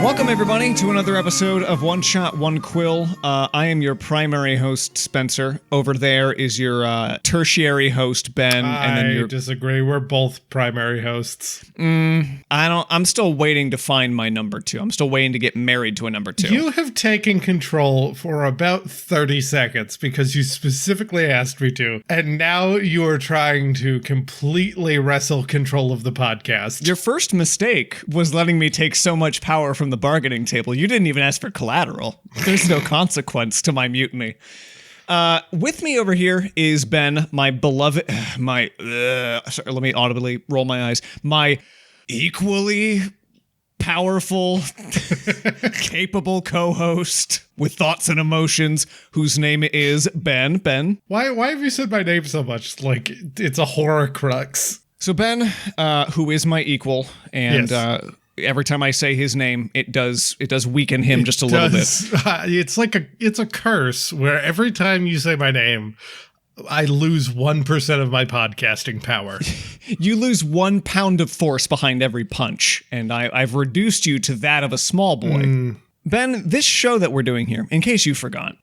Welcome, everybody, to another episode of One Shot, One Quill. I am your primary host, Spencer. Over there is your tertiary host, Ben. I disagree. We're both primary hosts. I'm still waiting to find my number two. I'm still waiting to get married to a number two. You have taken control for about 30 seconds because you specifically asked me to, and now you are trying to completely wrestle control of the podcast. Your first mistake was letting me take so much power from the bargaining table. You didn't even ask for collateral. There's no consequence to my mutiny. With me over here is Ben, my beloved, sorry, let me audibly roll my eyes, my equally powerful, capable co-host with thoughts and emotions, whose name is Ben. Ben. Why have you said my name so much? Like, it's a horror crux. So Ben, who is my equal, and yes. Every time I say his name, it does weaken him just a little bit. It's a curse where every time you say my name, I lose 1% of my podcasting power. You lose 1 pound of force behind every punch, and I've reduced you to that of a small boy. Ben, this show that we're doing here, in case you forgot,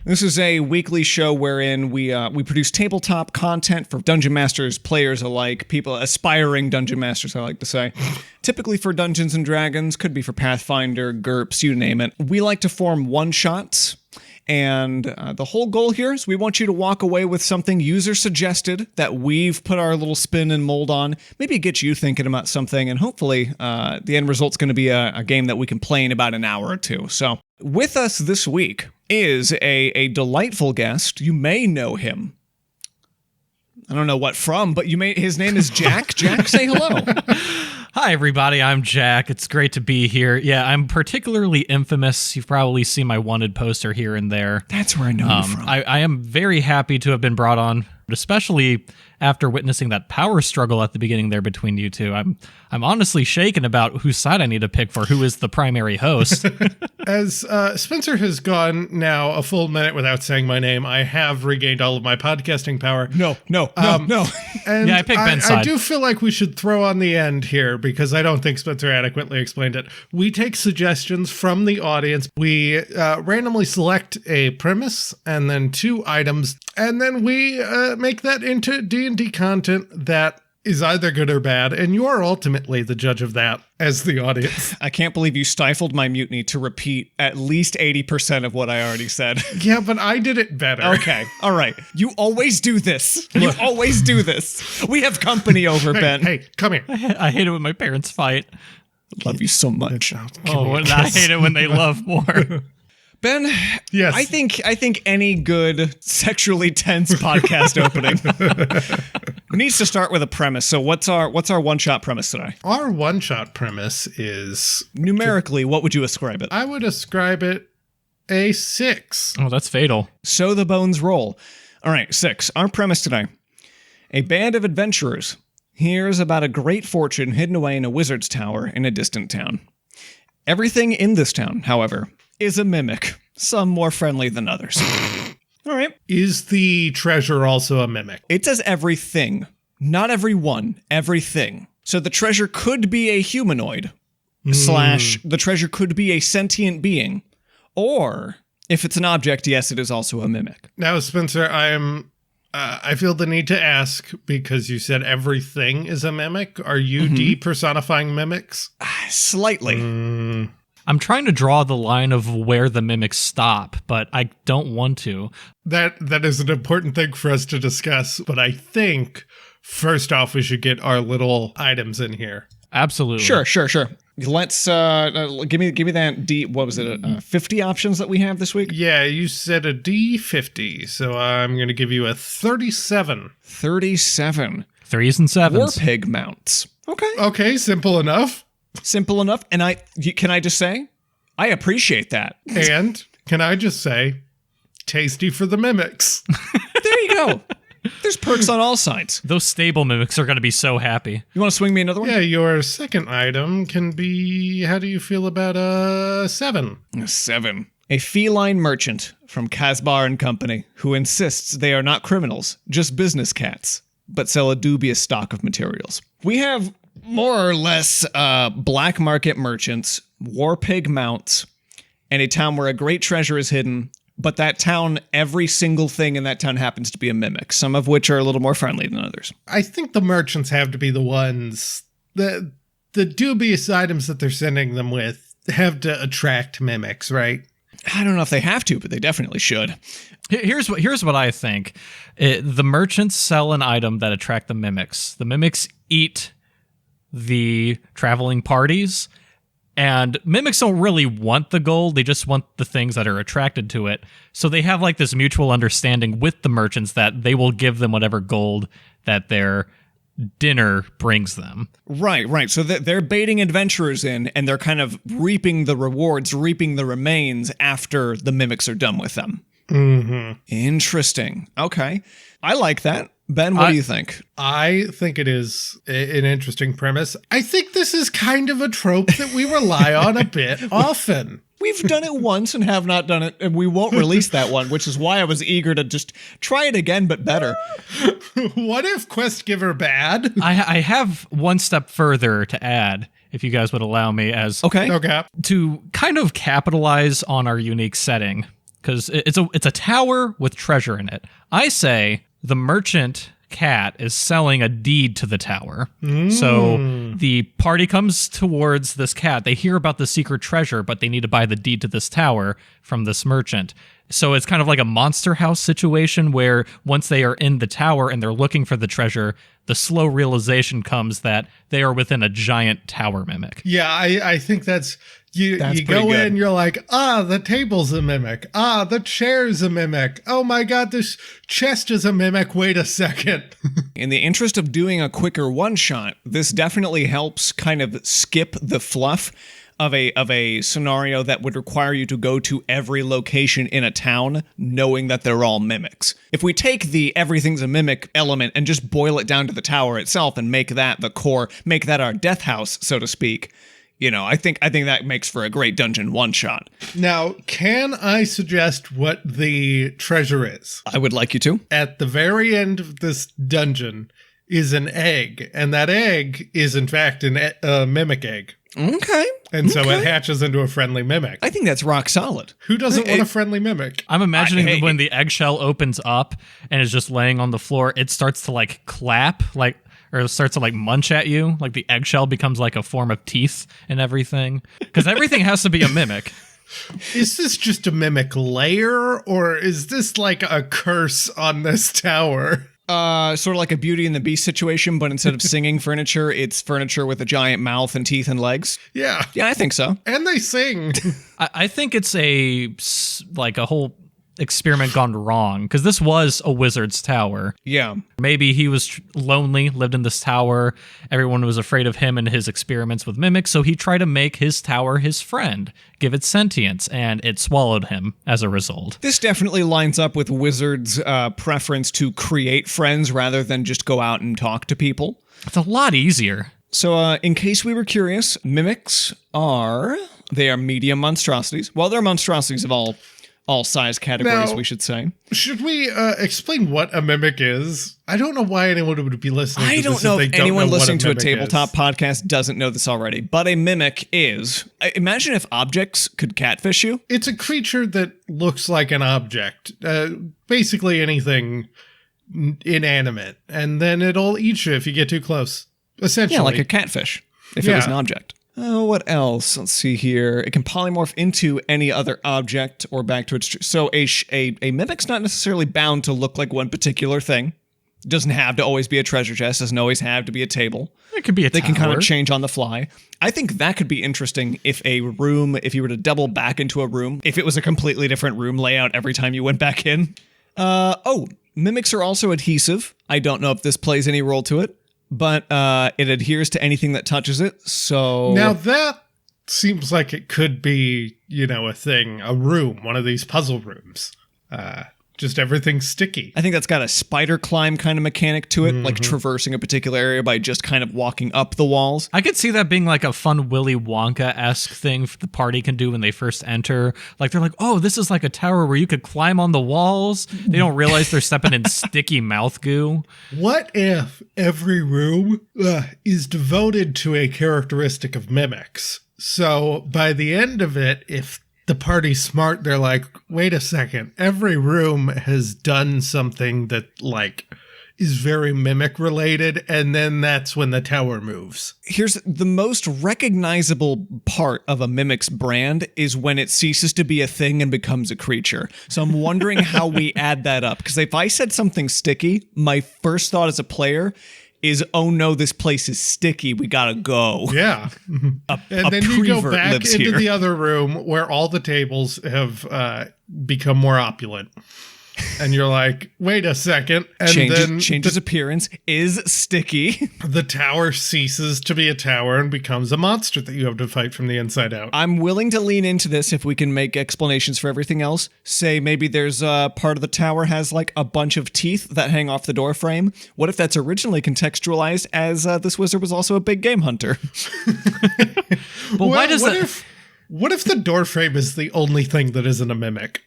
this is a weekly show wherein we produce tabletop content for Dungeon Masters players alike, people aspiring Dungeon Masters, I like to say. Typically for Dungeons & Dragons, could be for Pathfinder, GURPS, you name it. We like to form one-shots, and the whole goal here is we want you to walk away with something user-suggested that we've put our little spin and mold on, maybe get you thinking about something, and hopefully the end result's going to be a game that we can play in about an hour or two. So with us this week is a delightful guest. You may know him. I don't know what from, but his name is Jack. Jack, say hello. Hi, everybody. I'm Jack. It's great to be here. Yeah, I'm particularly infamous. You've probably seen my wanted poster here and there. That's where I know you from. I am very happy to have been brought on, especially after witnessing that power struggle at the beginning there between you two. I'm honestly shaken about whose side I need to pick for who is the primary host. As Spencer has gone now a full minute without saying my name, I have regained all of my podcasting power. No. And yeah, I picked Ben's side. I do feel like we should throw on the end here because I don't think Spencer adequately explained it. We take suggestions from the audience. We randomly select a premise and then 2 items, and then we make that into D&D content that is either good or bad, and you're ultimately the judge of that as the audience. I can't believe you stifled my mutiny to repeat at least 80% of what I already said. Yeah, but I did it better. Okay, all right. You always do this. You always do this. We have company over, Ben. Hey, come here. I hate it when my parents fight. Love you so much. I hate it when they love more. Ben, yes. I think any good sexually tense podcast opening needs to start with a premise. So what's our one-shot premise today? Our one-shot premise is... Numerically, what would you ascribe it? I would ascribe it a 6. Oh, that's fatal. So the bones roll. All right, 6. Our premise today. A band of adventurers hears about a great fortune hidden away in a wizard's tower in a distant town. Everything in this town, however, is a mimic, some more friendly than others. All right. Is the treasure also a mimic? It says everything, not everyone, everything. So the treasure could be a humanoid, / the treasure could be a sentient being, or if it's an object, yes, it is also a mimic. Now, Spencer, I feel the need to ask, because you said everything is a mimic. Are you depersonifying mimics? Slightly. I'm trying to draw the line of where the mimics stop, but I don't want to. That is an important thing for us to discuss, but I think, first off, we should get our little items in here. Absolutely. Sure. Let's, give me that D, what was it, 50 options that we have this week? Yeah, you said a D50, so I'm going to give you a 37. 37. 3s and 7s. War pig mounts. Okay, simple enough. Simple enough, and can I just say, I appreciate that. And can I just say, tasty for the mimics. There you go. There's perks on all sides. Those stable mimics are going to be so happy. You want to swing me another one? Yeah, your second item can be, how do you feel about a 7? A 7. A feline merchant from Casbar and Company who insists they are not criminals, just business cats, but sell a dubious stock of materials. We have more or less black market merchants, war pig mounts, and a town where a great treasure is hidden. But that town, every single thing in that town happens to be a mimic, some of which are a little more friendly than others. I think the merchants have to be the ones, the dubious items that they're sending them with have to attract mimics, right? I don't know if they have to, but they definitely should. Here's what I think. The merchants sell an item that attract the mimics. The mimics eat the traveling parties, and mimics don't really want the gold. They just want the things that are attracted to it. So they have like this mutual understanding with the merchants that they will give them whatever gold that their dinner brings them. Right. So they're baiting adventurers in, and they're kind of reaping the rewards, reaping the remains after the mimics are done with them. Mm-hmm. Interesting. Okay. I like that. Ben, what do you think? I think it is an interesting premise. I think this is kind of a trope that we rely on a bit often. We've done it once and have not done it, and we won't release that one, which is why I was eager to just try it again, but better. What if Quest Giver bad? I have one step further to add, if you guys would allow me, as Okay. to kind of capitalize on our unique setting, because it's a tower with treasure in it. I say the merchant cat is selling a deed to the tower. So the party comes towards this cat. They hear about the secret treasure, but they need to buy the deed to this tower from this merchant. So it's kind of like a Monster House situation where once they are in the tower and they're looking for the treasure, the slow realization comes that they are within a giant tower mimic. Yeah, I think that's you go good. in, you're like, the table's a mimic. The chair's a mimic. Oh my god, this chest is a mimic. Wait a second. In the interest of doing a quicker one-shot, this definitely helps kind of skip the fluff of a scenario that would require you to go to every location in a town knowing that they're all mimics. If we take the everything's a mimic element and just boil it down to the tower itself and make that the core, make that our death house, so to speak, you know, I think that makes for a great dungeon one-shot. Now, can I suggest what the treasure is? I would like you to. At the very end of this dungeon is an egg, and that egg is in fact a mimic egg. Okay. And so it hatches into a friendly mimic. I think that's rock solid. Who doesn't want a friendly mimic? I'm imagining when the eggshell opens up and is just laying on the floor, it starts to like clap, or it starts to like munch at you. Like the eggshell becomes like a form of teeth and everything. Because everything has to be a mimic. Is this just a mimic layer, or is this like a curse on this tower? Sort of like a Beauty and the Beast situation, but instead of singing furniture, it's furniture with a giant mouth and teeth and legs. Yeah. Yeah, I think so. And they sing. I think it's a whole experiment gone wrong, because this was a wizard's tower. Yeah. Maybe he was lonely, lived in this tower. Everyone was afraid of him and his experiments with mimics, so he tried to make his tower his friend, give it sentience, and it swallowed him as a result. This definitely lines up with wizards' preference to create friends rather than just go out and talk to people. It's a lot easier. So, in case we were curious, mimics they are medium monstrosities. Well, they're monstrosities of all size categories, Now, we should say. Should we explain what a mimic is? I don't know why anyone would be listening to I this don't know if they don't anyone know what listening to a mimic tabletop is. podcast doesn't know this already, but a mimic is... Imagine if objects could catfish you. It's a creature that looks like an object. Basically anything inanimate. And then it'll eat you if you get too close. Essentially. Yeah, like a catfish, if it was an object. Oh, what else? Let's see here. It can polymorph into any other object or back to its... So a mimic's not necessarily bound to look like one particular thing. It doesn't have to always be a treasure chest. Doesn't always have to be a table. It could be a tower. They can kind of change on the fly. I think that could be interesting if you were to double back into a room, if it was a completely different room layout every time you went back in. Mimics are also adhesive. I don't know if this plays any role to it, but it adheres to anything that touches it, so... Now that seems like it could be, a thing, a room, one of these puzzle rooms. Just everything's sticky. I think that's got a spider climb kind of mechanic to it, like traversing a particular area by just kind of walking up the walls. I could see that being like a fun Willy Wonka-esque thing the party can do when they first enter. Like they're like, oh, this is like a tower where you could climb on the walls. They don't realize they're stepping in sticky mouth goo. What if every room is devoted to a characteristic of mimics? So by the end of it, if the party's smart, they're like, wait a second, every room has done something that, like, is very mimic related, and then that's when the tower moves. Here's the most recognizable part of a mimic's brand is when it ceases to be a thing and becomes a creature. So I'm wondering how we add that up. Because if I said something sticky, my first thought as a player is, oh no, this place is sticky, we gotta go. Yeah. And then you go back into the other room where all the tables have become more opulent. And you're like, wait a second. And changes appearance, is sticky. The tower ceases to be a tower and becomes a monster that you have to fight from the inside out. I'm willing to lean into this if we can make explanations for everything else. Say maybe there's a part of the tower has like a bunch of teeth that hang off the door frame. What if that's originally contextualized as this wizard was also a big game hunter? But why does what if the door frame is the only thing that isn't a mimic?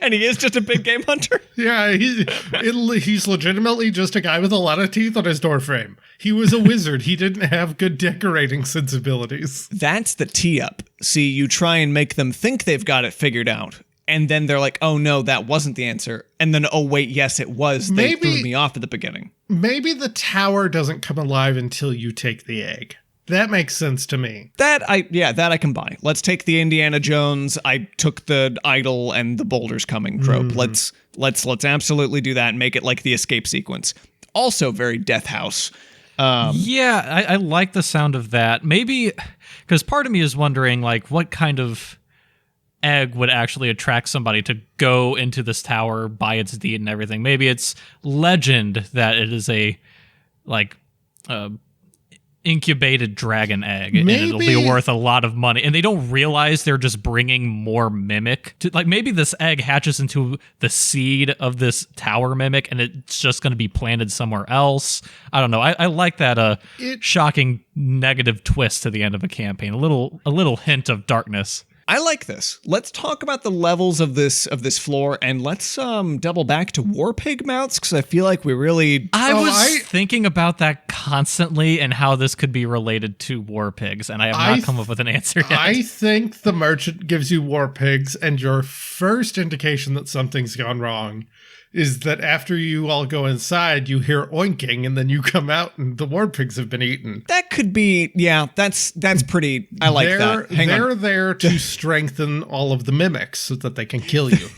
And he is just a big game hunter? Yeah, he's legitimately just a guy with a lot of teeth on his door frame. He was a wizard. He didn't have good decorating sensibilities. That's the tee up. See, you try and make them think they've got it figured out. And then they're like, oh no, that wasn't the answer. And then, oh wait, yes, it was. They threw me off at the beginning. Maybe the tower doesn't come alive until you take the egg. That makes sense to me. That I can buy. Let's take the Indiana Jones, I took the idol and the boulders coming trope. Let's absolutely do that and make it like the escape sequence. Also very Death House. I like the sound of that. Maybe because part of me is wondering like what kind of egg would actually attract somebody to go into this tower, buy its deed and everything. Maybe it's legend that it is a incubated dragon egg, and it'll be worth a lot of money, and they don't realize they're just bringing more mimic to, like, maybe this egg hatches into the seed of this tower mimic and it's just going to be planted somewhere else. I don't know. I like that shocking negative twist to the end of a campaign, a little hint of darkness. I like this. Let's talk about the levels of this floor, and let's double back to war pig mounts, because I feel like we really... I was thinking about that constantly and how this could be related to war pigs, and I have not come up with an answer yet. I think the merchant gives you war pigs, and your first indication that something's gone wrong is that after you all go inside, you hear oinking, and then you come out and the war pigs have been eaten. That could be, yeah, that's pretty, I like that. They're there to strengthen all of the mimics so that they can kill you.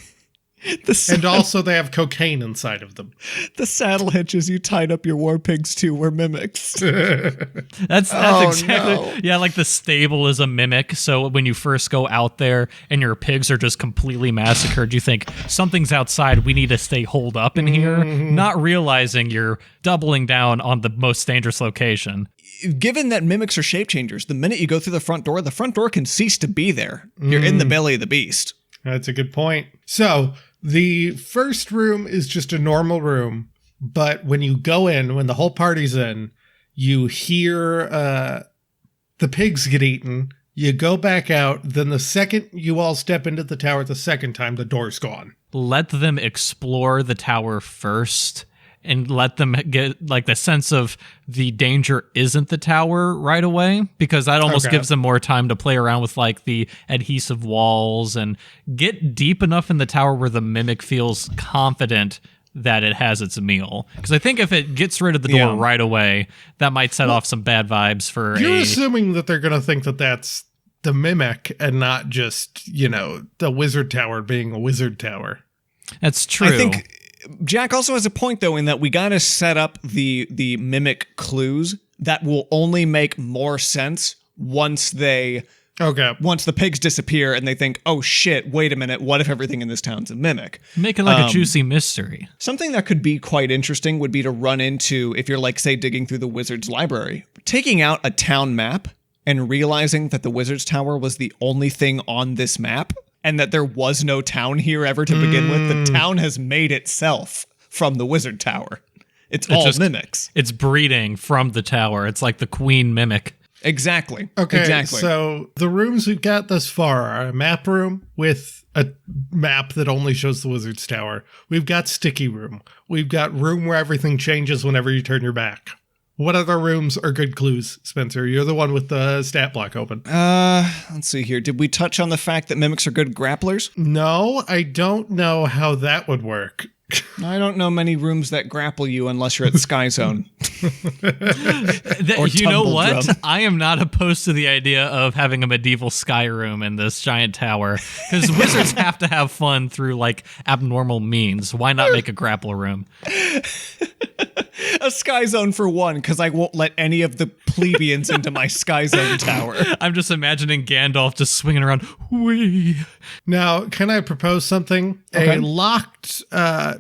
And also they have cocaine inside of them. The saddle hitches you tied up your war pigs to were mimics. That's exactly. No. Yeah, like the stable is a mimic. So when you first go out there and your pigs are just completely massacred, you think something's outside. We need to stay holed up in here, not realizing you're doubling down on the most dangerous location. Given that mimics are shape changers, the minute you go through the front door can cease to be there. You're in the belly of the beast. That's a good point. So the first room is just a normal room, but when you go in, when the whole party's in, you hear the pigs get eaten. You go back out. Then the second you all step into the tower the second time, the door's gone. Let them explore the tower first and let them get like the sense of the danger isn't the tower right away, because that almost gives them more time to play around with like the adhesive walls and get deep enough in the tower where the mimic feels confident that it has its meal. Because I think if it gets rid of the door right away, that might set off some bad vibes for You're assuming that they're going to think that that's the mimic and not just, the wizard tower being a wizard tower. That's true. I think Jack also has a point, though, in that we got to set up the mimic clues that will only make more sense once the pigs disappear and they think, oh shit, wait a minute, what if everything in this town's a mimic? Make it like a juicy mystery. Something that could be quite interesting would be to run into, if you're like, say, digging through the wizard's library, taking out a town map and realizing that the wizard's tower was the only thing on this map. and that there was no town here ever to begin with. The town has made itself from the wizard tower. It's all just mimics. It's breeding from the tower. It's like the queen mimic. Exactly. Okay, exactly. So the rooms we've got thus far are a map room with a map that only shows the wizard's tower. We've got sticky room. We've got room where everything changes whenever you turn your back. What other rooms are good clues, Spencer? You're the one with the stat block open. Let's see here. Did we touch on the fact that mimics are good grapplers? No, I don't know how that would work. I don't know many rooms that grapple you unless you're at Sky Zone. You know what? I am not opposed to the idea of having a medieval sky room in this giant tower, because wizards have to have fun through like abnormal means. Why not make a grapple room? A Sky Zone for one, because I won't let any of the plebeians into my Sky Zone tower. I'm just imagining Gandalf just swinging around. Whee! Now, can I propose something? Okay. A locked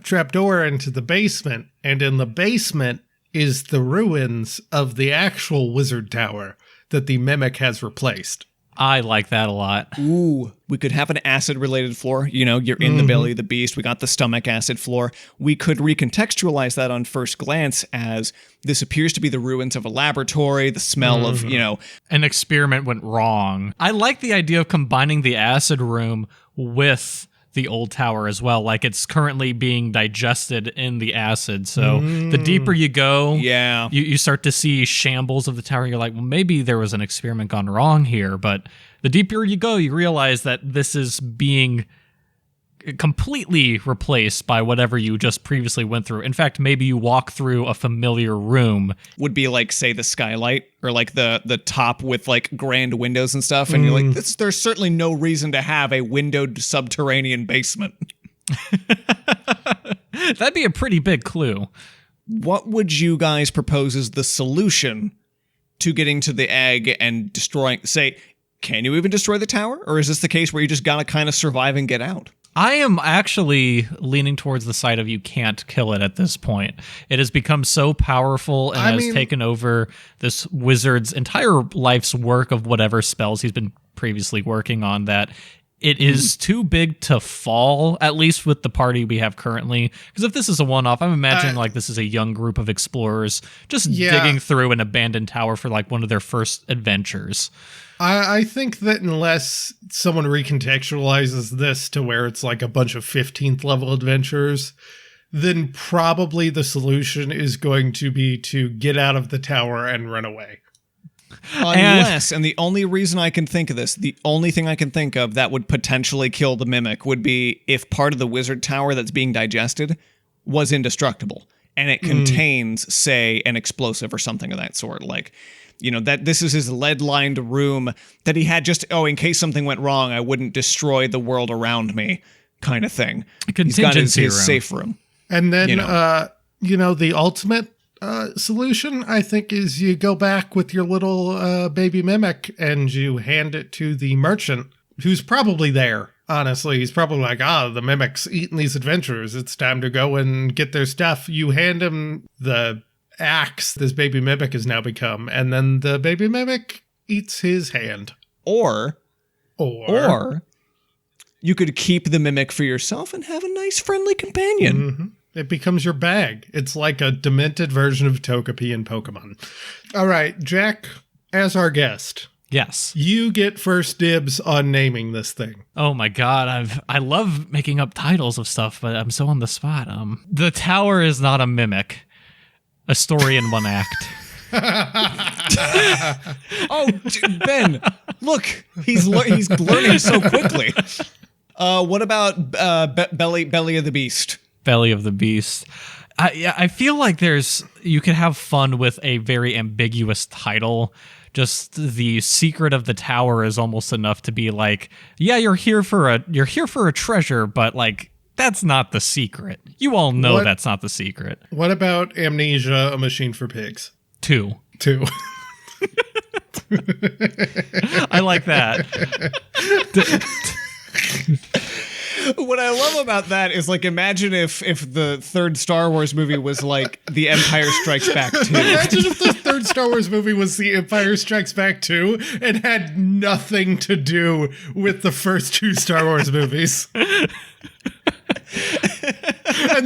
trapdoor into the basement, and in the basement is the ruins of the actual wizard tower that the mimic has replaced. I like that a lot. Ooh, we could have an acid-related floor. You know, you're in the belly of the beast. We got the stomach acid floor. We could recontextualize that on first glance as this appears to be the ruins of a laboratory, the smell of, you know... An experiment went wrong. I like the idea of combining the acid room with the old tower as well. Like it's currently being digested in the acid. So the deeper you go, you start to see shambles of the tower. You're like, well, maybe there was an experiment gone wrong here. But the deeper you go, you realize that this is being completely replaced by whatever you just previously went through. In fact, maybe you walk through a familiar room. Would be like, say, the skylight or like the top with like grand windows and stuff. And you're like, there's certainly no reason to have a windowed subterranean basement. That'd be a pretty big clue. What would you guys propose as the solution to getting to the egg and destroying, say, can you even destroy the tower? Or is this the case where you just gotta kind of survive and get out? I am actually leaning towards the side of you can't kill it at this point. It has become so powerful and has taken over this wizard's entire life's work of whatever spells he's been previously working on that it is too big to fall, at least with the party we have currently. Because if this is a one-off, I'm imagining like this is a young group of explorers just digging through an abandoned tower for like one of their first adventures. I think that unless someone recontextualizes this to where it's like a bunch of 15th level adventurers, then probably the solution is going to be to get out of the tower and run away. Unless, and the only reason I can think of this, the only thing I can think of that would potentially kill the mimic would be if part of the wizard tower that's being digested was indestructible and it contains, say, an explosive or something of that sort. Like, you know, that this is his lead-lined room that he had just, in case something went wrong, I wouldn't destroy the world around me kind of thing. He's got his safe room. And then, the ultimate solution, I think, is you go back with your little baby mimic and you hand it to the merchant, who's probably there. Honestly, he's probably like, the mimic's eating these adventurers. It's time to go and get their stuff. You hand him the axe this baby mimic has now become, and then the baby mimic eats his hand. Or you could keep the mimic for yourself and have a nice friendly companion. It becomes your bag. It's like a demented version of Togepi in Pokemon. All right, Jack, as our guest. Yes. You get first dibs on naming this thing. Oh my god, I love making up titles of stuff, but I'm so on the spot. The tower is not a mimic. A story in one act. Ben, look, he's learning so quickly. What about Belly of the Beast? Belly of the Beast. I feel like you could have fun with a very ambiguous title. Just the secret of the tower is almost enough to be like, yeah, you're here for a treasure, but like, that's not the secret. You all know that's not the secret. What about Amnesia, A Machine for Pigs? 2. I like that. What I love about that is, like, imagine if the third Star Wars movie was like The Empire Strikes Back 2. Imagine if the third third Star Wars movie was The Empire Strikes Back 2 and had nothing to do with the first two Star Wars movies. And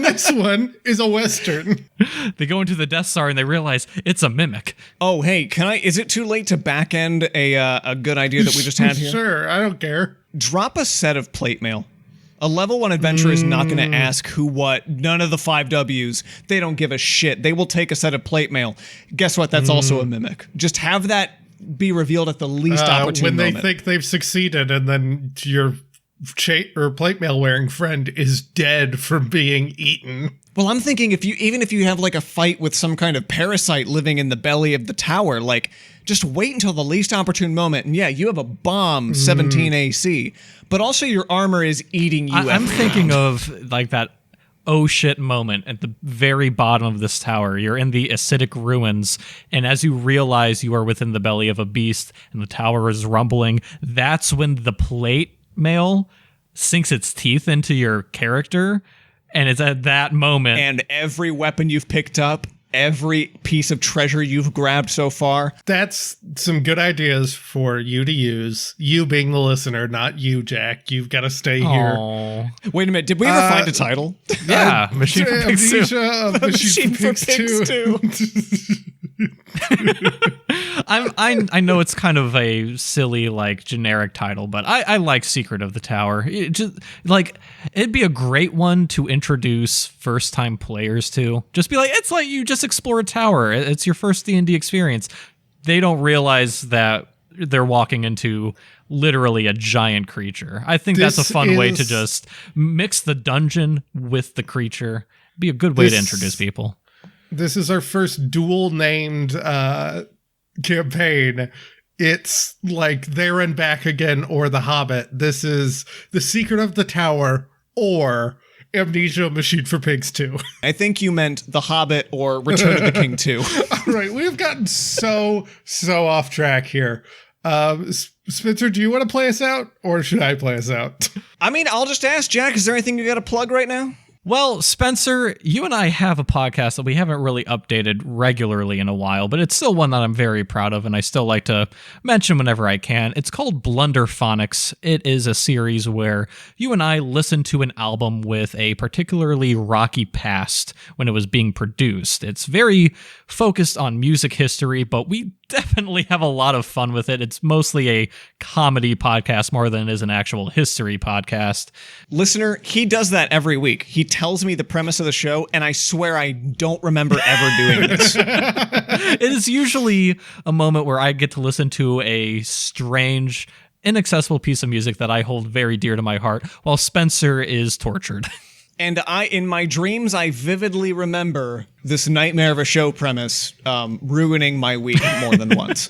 this one is a Western. They go into the Death Star and they realize it's a mimic. Oh, hey, is it too late to back end a good idea that we just had here? Sure, I don't care. Drop a set of plate mail. A level 1 adventurer is not going to ask who, what, none of the 5 Ws. They don't give a shit. They will take a set of plate mail. Guess what? That's also a mimic. Just have that be revealed at the least opportune when moment. they think they've succeeded, and then your plate mail wearing friend is dead from being eaten. Well, I'm thinking even if you have like a fight with some kind of parasite living in the belly of the tower, like just wait until the least opportune moment. And yeah, you have a bomb 17 AC, but also your armor is eating you. I'm thinking of like that oh shit moment at the very bottom of this tower. You're in the acidic ruins, and as you realize you are within the belly of a beast and the tower is rumbling, that's when the plate mail sinks its teeth into your character. And it's at that moment. And every weapon you've picked up, every piece of treasure you've grabbed so far. That's some good ideas for you to use. You being the listener, not you, Jack. You've got to stay here. Wait a minute. Did we ever find a title? Yeah. Machine for Pigs 2. Machine for Pigs 2. I know it's kind of a silly, like, generic title, but I like Secret of the Tower. It'd be a great one to introduce first-time players to. Just be like, it's like you just explore a tower. It's your first D&D experience. They don't realize that they're walking into literally a giant creature. I think that's a fun way to just mix the dungeon with the creature. Be a good way to introduce people. This is our first dual-named campaign. It's like There and Back Again or The Hobbit. This is The Secret of the Tower or Amnesia Machine for Pigs 2. I think you meant The Hobbit or Return of the King 2. All right, we've gotten so off track here. Spencer, do you want to play us out or should I play us out? I mean, I'll just ask, Jack, is there anything you got to plug right now? Well, Spencer, you and I have a podcast that we haven't really updated regularly in a while, but it's still one that I'm very proud of and I still like to mention whenever I can. It's called Blunderphonics. It is a series where you and I listen to an album with a particularly rocky past when it was being produced. It's very focused on music history, but we definitely have a lot of fun with it. It's mostly a comedy podcast more than it is an actual history podcast. Listener, he does that every week. He tells me the premise of the show, and I swear I don't remember ever doing this. It is usually a moment where I get to listen to a strange, inaccessible piece of music that I hold very dear to my heart, while Spencer is tortured. And in my dreams, I vividly remember this nightmare of a show premise ruining my week more than once.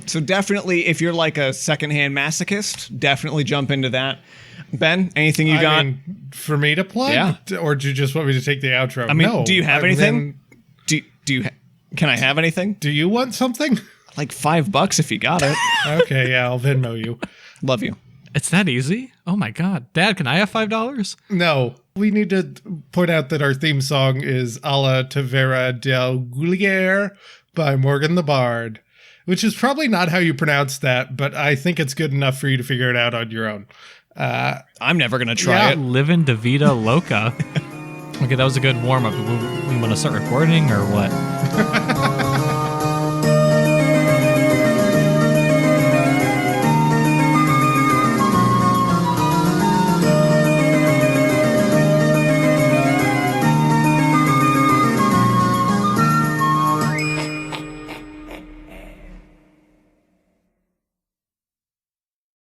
So definitely, if you're like a secondhand masochist, definitely jump into that. Ben, anything you got? For me to plug? Yeah. Or do you just want me to take the outro? I mean, no. do you have anything? Can I have anything? Do you want something? Like $5 if you got it. Okay, yeah, I'll Venmo you. Love you. It's that easy? Oh my God. Dad, can I have $5? No. We need to point out that our theme song is A la Tavera del Guglier by Morgan the Bard, which is probably not how you pronounce that, but I think it's good enough for you to figure it out on your own. I'm never going to try it. Livin' Da Vida Loca. Okay, that was a good warm-up. We want to start recording or what?